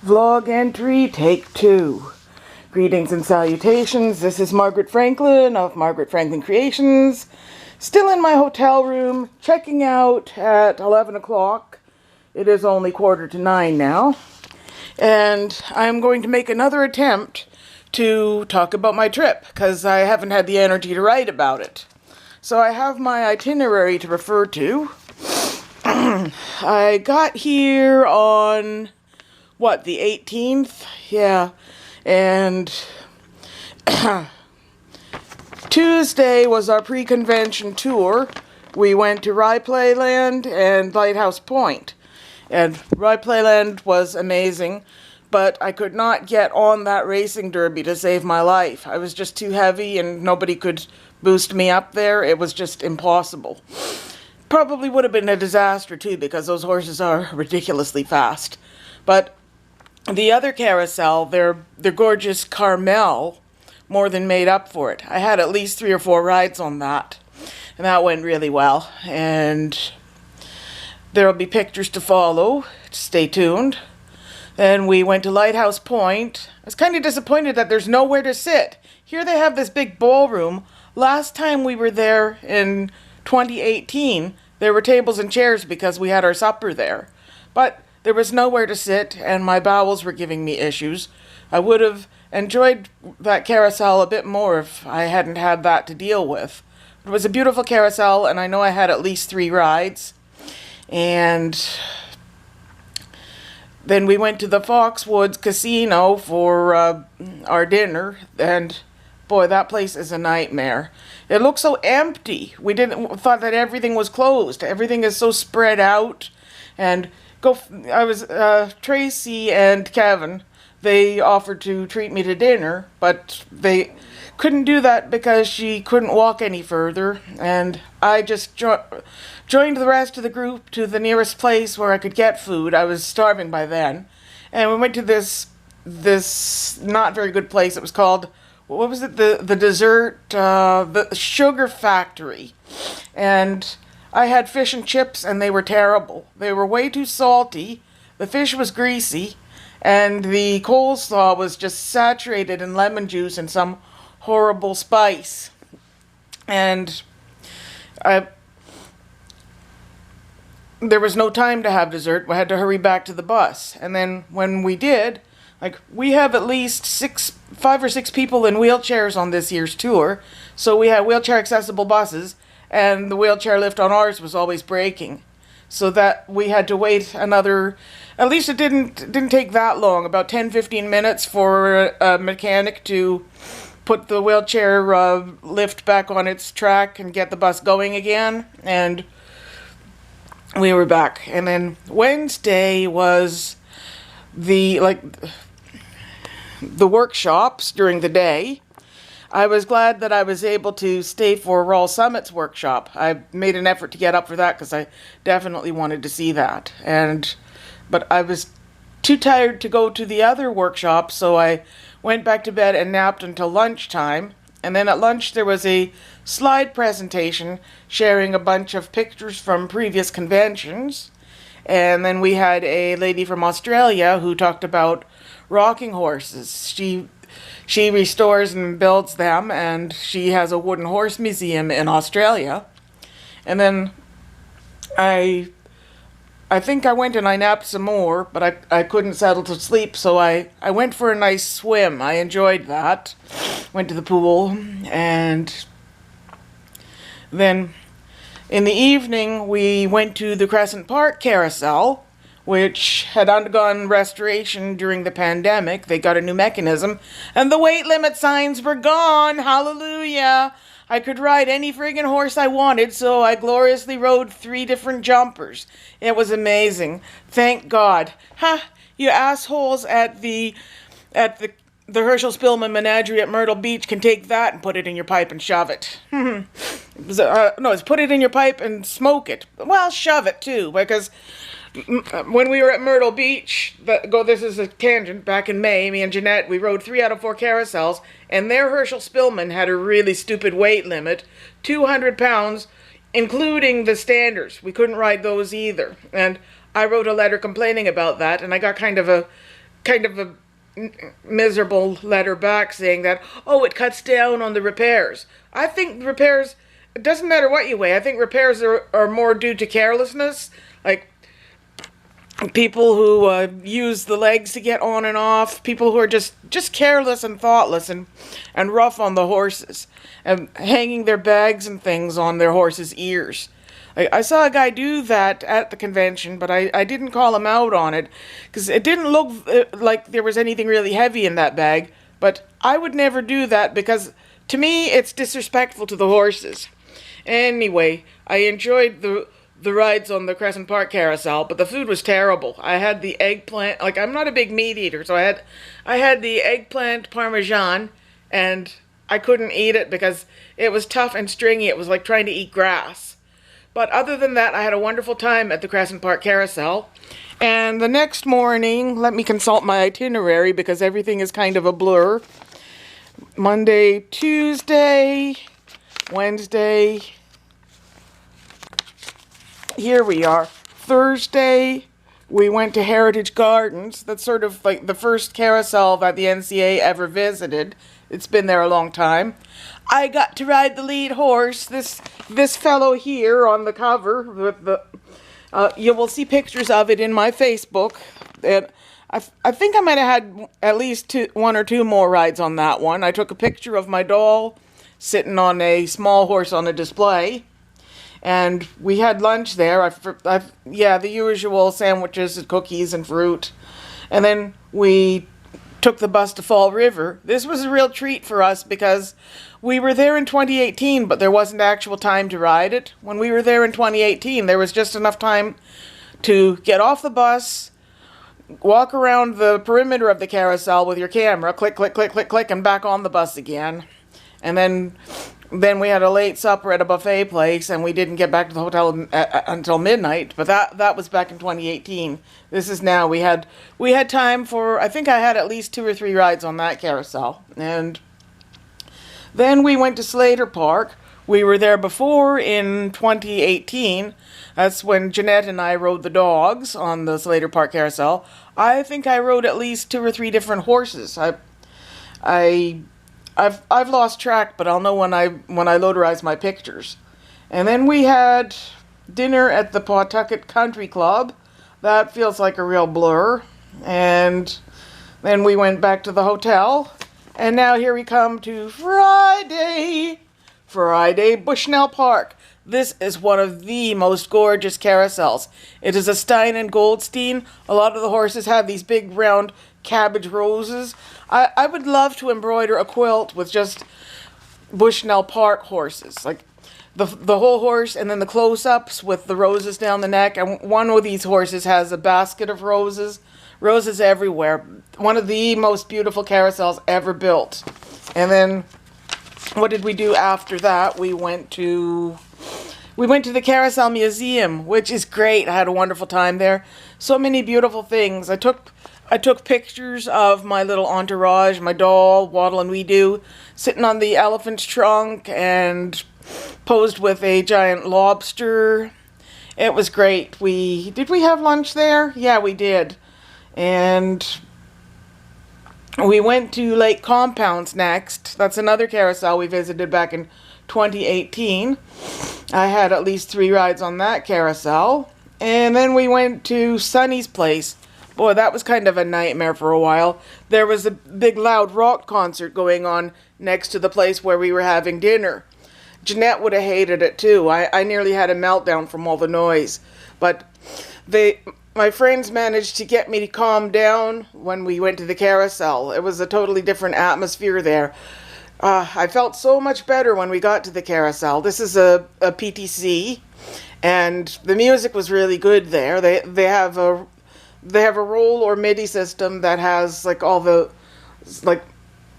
Vlog entry, take 2. Greetings and salutations. This is Margaret Franklin of Margaret Franklin Creations. Still in my hotel room, checking out at 11 o'clock. It is only 8:45 now. And I'm going to make another attempt to talk about my trip, because I haven't had the energy to write about it. So I have my itinerary to refer to. I got here on the 18th? Yeah. And Tuesday was our pre-convention tour. We went to Rye Playland and Lighthouse Point. And Rye Playland was amazing, but I could not get on that racing derby to save my life. I was just too heavy and nobody could boost me up there. It was just impossible. Probably would have been a disaster too, because those horses are ridiculously fast. But the other carousel, their gorgeous Carmel, more than made up for it. I had at least 3 or 4 rides on that, and that went really well. And there'll be pictures to follow. Stay tuned. Then we went to Lighthouse Point. I was kind of disappointed that there's nowhere to sit. Here they have this big ballroom. Last time we were there in 2018, there were tables and chairs because we had our supper there. But there was nowhere to sit, and my bowels were giving me issues. I would have enjoyed that carousel a bit more if I hadn't had that to deal with. It was a beautiful carousel, and I know I had at least 3 rides. And then we went to the Foxwoods Casino for our dinner, and boy, that place is a nightmare. It looks so empty. We thought that everything was closed. Everything is so spread out, and Tracy and Kevin, they offered to treat me to dinner, but they couldn't do that because she couldn't walk any further, and I just joined the rest of the group to the nearest place where I could get food. I was starving by then, and we went to this not very good place. It was called, what was it, the dessert, the Sugar Factory, and I had fish and chips, and they were terrible. They were way too salty, the fish was greasy, and the coleslaw was just saturated in lemon juice and some horrible spice. And there was no time to have dessert. We had to hurry back to the bus. And then when we did, we have at least 5 or 6 people in wheelchairs on this year's tour, so we had wheelchair accessible buses, and the wheelchair lift on ours was always breaking, so that we had to wait another, at least it didn't take that long, about 10-15 minutes for a mechanic to put the wheelchair lift back on its track and get the bus going again, and we were back. And then Wednesday was the workshops during the day. I was glad that I was able to stay for Raw Summit's workshop. I made an effort to get up for that because I definitely wanted to see that. But I was too tired to go to the other workshop, so I went back to bed and napped until lunchtime. And then at lunch there was a slide presentation sharing a bunch of pictures from previous conventions. And then we had a lady from Australia who talked about rocking horses. She restores and builds them, and she has a wooden horse museum in Australia. And then I think I went and I napped some more, but I couldn't settle to sleep, so I went for a nice swim. I enjoyed that. Went to the pool, and then in the evening we went to the Crescent Park Carousel, which had undergone restoration during the pandemic. They got a new mechanism, and the weight limit signs were gone. Hallelujah! I could ride any friggin' horse I wanted, so I gloriously rode 3 different jumpers. It was amazing. Thank God. Ha! You assholes at the Herschel Spillman Menagerie at Myrtle Beach can take that and put it in your pipe and shove it. No, it's put it in your pipe and smoke it. Well, shove it too, because when we were at Myrtle Beach, this is a tangent, back in May, me and Jeanette, we rode 3 out of 4 carousels, and their Herschel Spillman had a really stupid weight limit, 200 pounds, including the standers. We couldn't ride those either. And I wrote a letter complaining about that, and I got kind of a kind of a miserable letter back saying that, oh, it cuts down on the repairs. I think repairs, it doesn't matter what you weigh, I think repairs are more due to carelessness. Like, people who use the legs to get on and off, people who are just careless and thoughtless and rough on the horses, and hanging their bags and things on their horses' ears. I saw a guy do that at the convention, but I didn't call him out on it, because it didn't look like there was anything really heavy in that bag, but I would never do that, because to me it's disrespectful to the horses. Anyway, I enjoyed the rides on the Crescent Park Carousel, but the food was terrible. I had the eggplant, like, I'm not a big meat eater, so I had the eggplant parmesan, and I couldn't eat it because it was tough and stringy. It was like trying to eat grass. But other than that, I had a wonderful time at the Crescent Park Carousel. And the next morning, let me consult my itinerary because everything is kind of a blur. Monday, Tuesday, Wednesday, here we are. Thursday, we went to Heritage Gardens. That's sort of like the first carousel that the NCA ever visited. It's been there a long time. I got to ride the lead horse, this fellow here on the cover with the you will see pictures of it in my Facebook. And I think I might have had at least one or two more rides on that one. I took a picture of my doll sitting on a small horse on a display. And we had lunch there. Yeah, the usual sandwiches and cookies and fruit. And then we took the bus to Fall River. This was a real treat for us because we were there in 2018, but there wasn't actual time to ride it. When we were there in 2018, there was just enough time to get off the bus, walk around the perimeter of the carousel with your camera, click, click, click, click, click, and back on the bus again. And then we had a late supper at a buffet place, and we didn't get back to the hotel until midnight. But that was back in 2018. This is now. We had time for, I think I had at least 2 or 3 rides on that carousel. And then we went to Slater Park. We were there before in 2018. That's when Jeanette and I rode the dogs on the Slater Park carousel. I think I rode at least 2 or 3 different horses. I've lost track, but I'll know when I loaderize my pictures. And then we had dinner at the Pawtucket Country Club. That feels like a real blur. And then we went back to the hotel. And now here we come to Friday, Bushnell Park. This is one of the most gorgeous carousels. It is a Stein and Goldstein. A lot of the horses have these big round cabbage roses. I would love to embroider a quilt with just Bushnell Park horses, like the whole horse and then the close-ups with the roses down the neck. And one of these horses has a basket of roses everywhere. One of the most beautiful carousels ever built. And then what did we do after that? We went to the Carousel Museum, which is great. I had a wonderful time there. So many beautiful things. I took pictures of my little entourage, my doll, Waddle and Weedoo, sitting on the elephant's trunk and posed with a giant lobster. It was great. Did we have lunch there? Yeah, we did. And we went to Lake Compounce next. That's another carousel we visited back in 2018. I had at least 3 rides on that carousel. And then we went to Sunny's place. Boy, that was kind of a nightmare for a while. There was a big loud rock concert going on next to the place where we were having dinner. Jeanette would have hated it too. I nearly had a meltdown from all the noise. But my friends managed to get me to calm down when we went to the carousel. It was a totally different atmosphere there. I felt so much better when we got to the carousel. This is a PTC, and the music was really good there. They have a roll or MIDI system that has like all the like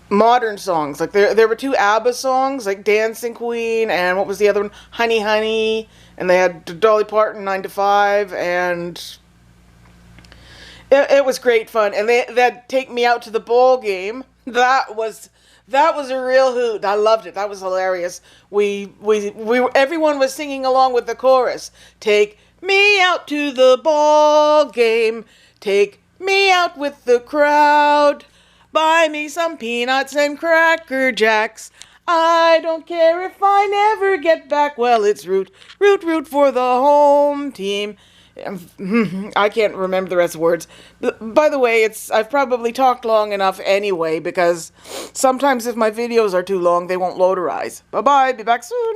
modern songs. Like there were 2 ABBA songs, like Dancing Queen, and what was the other one? Honey Honey, and they had Dolly Parton 9 to 5, and it was great fun. And they'd take me out to the ball game. That was a real hoot. I loved it. That was hilarious. Everyone was singing along with the chorus. Take me out to the ball game. Take Me out with the crowd. Buy me some peanuts and Cracker Jacks. I don't care if I never get back. Well, it's root, root, root for the home team. I can't remember the rest of the words. By the way, I've probably talked long enough anyway, because sometimes if my videos are too long, they won't loaderize. Bye-bye. Be back soon.